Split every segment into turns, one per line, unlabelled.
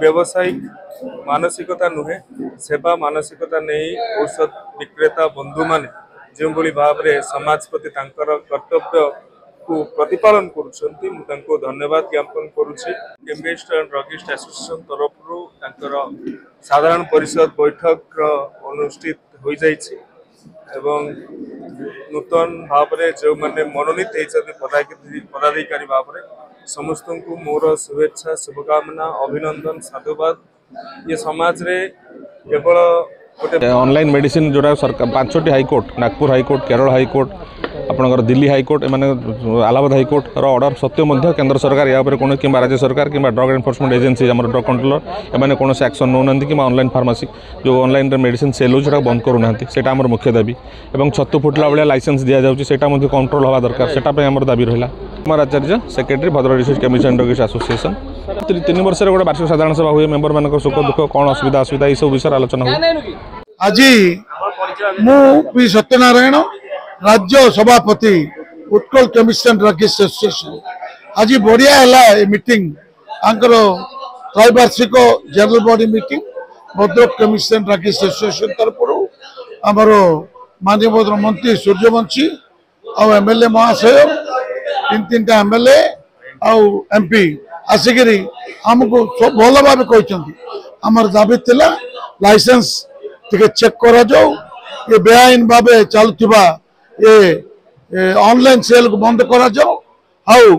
व्यावसायिक मानसिकता नुहे सेवा मानसिकता नहीं औषध विक्रेता बंधु माने जो भाव में समाज प्रति कर्तव्य को प्रतिपालन करुँच धन्यवाद ज्ञापन करुच्ची केमिस्ट एंड ड्रगिस्ट एसोसिएशन तरफ साधारण परिषद बैठक अनुष्ठित हो जाइए एवं नूतन भाव में जो मैंने मनोनीत होती पदाधिकारी भाव में समस्त को मोर शुभेच्छा शुभकामना अभिनंदन साधुवाद। ये समाज रे केवल
ऑनलाइन मेडिसिन जोड़ा सरकार 5टी high court Nagpur high court Kerala high court आपणकर दिल्ली हाईकोर्ट एम इलाहाबाद हाईकोर्ट ऑर्डर सत्य केंद्र सरकार या कौन कि राज्य सरकार कि ड्रग एनफोर्समेंट एजेंसी आम ड्रग कंट्रोलर एम कौन एक्शन नौ ना कि ऑनलाइन फार्मासी जो ऑनलाइन मेडिसिन सेल हो बंद करूना से मुख्य दाबी और छतु फुटला भाया लाइसेंस दि जाऊँगी कंट्रोल हवा दरकार से दाबी रहा। Kumar Acharya secretary Bhadrak district chemist and druggist association 3 वर्ष गोटे वार्षिक साधारण सभा हुए मेंबर मान सुख दुख कौन असुविधा असुविधा ये सब विषय आलोचना हुए।
आज मु सत्यनारायण राज्य सभापति Utkal chemist and druggist association आज बढ़िया है मीटिंग आंकर त्रैवार्षिक general body meeting Bhadrak chemist and druggist association तरफ आमर माननीय मंत्री सूर्यवंशी और एमएलए महाशय 3-3टा एमएलए आउ एमपी आसिकी आमको भल भाव कहते आमर दाबी थिला लाइसेंस टिके चेक करा जाओ ये बेआईन भाव चलुवा ये ऑनलाइन सेल को बंद करा जाओ आउ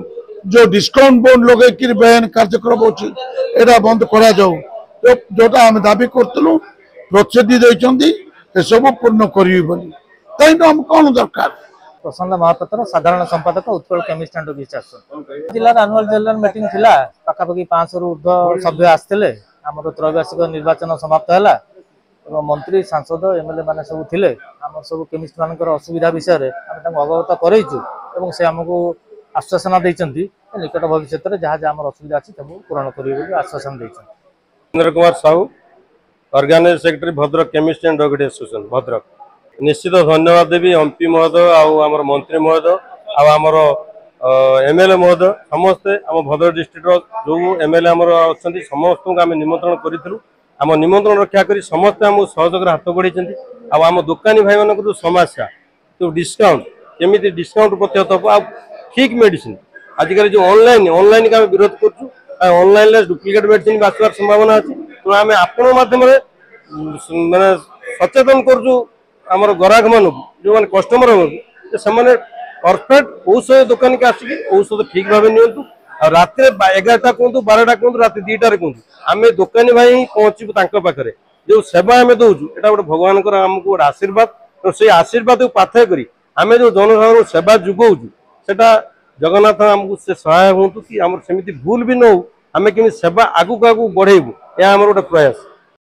जो डिस्काउंट बोर्ड लगे बेआईन कार्यक्रम होची एटा बंद करा जाओ जोटा आम दाबी करूँ प्रतिश्रुति देते सब पूर्ण करी हम कौन दरकार।
प्रसन्न महापात्र साधारण संपादक Utkal chemist and druggist association जिलार आनुअल जनरल मीटिंग थिला पाखापाखि 500 रु ऊर्ध्व सभ्य आसते आम त्रैवार्षिक निर्वाचन समाप्त है मंत्री सांसद एमएलए मैंने सब थे आम सब केमिस्ट मान असुविधा विषय में आम अवगत करूँ से आमको आश्वासन देती निकट भविष्य में जहाँ जहाँ आम असुविधा अच्छी पूरण करेंगे आश्वासन देते।
Surendra Kumar Sahu organising secretary Bhadrak chemist and druggist association Bhadrak निश्चित धन्यवाद देवी एमपी महोदय आम मंत्री महोदय आमर एमएलए महोदय समस्ते आम भद्रक डिस्ट्रिक्ट जो एमएलए आमर अच्छा समस्त को आम निमंत्रण करूँ आम निमंत्रण रक्षा कर समस्ते आम सहयोग हाथ बढ़ाई आम दुकानी भाई मान जो समस्या जो डिस्काउंट केमी डिस्काउंट प्रतिहत हम आ ठीक मेडिसिन आजिकल जो ऑनलाइन का विरोध करलाइन डुप्लिकेट मेडिसिन आसवार संभावना अच्छी तो आम आपण मध्यम मानने सचेतन करूँ आमर ग्राहक मान जो मैंने कस्टमर से परफेक्ट औषध दुकान के आसिक औषध ठीक भाव नियंतु रात 11टा कहतु 12टा कहतु रात 2टार कहतु आम दुकानी भाई पहुँचू पाखे जो सेवा आम दौचु यहाँ गोटे भगवान आमको गोटे आशीर्वाद तो से आशीर्वाद को पाथय करी आम जो जनसाधारण सेवा जुगौचु सेटा जगन्नाथ आमको से सहाय हूँ कि आम सेमती भूल भी न हो आम केमी सेवा आगू आगू बढ़ेबू यह आम गोटे प्रयास।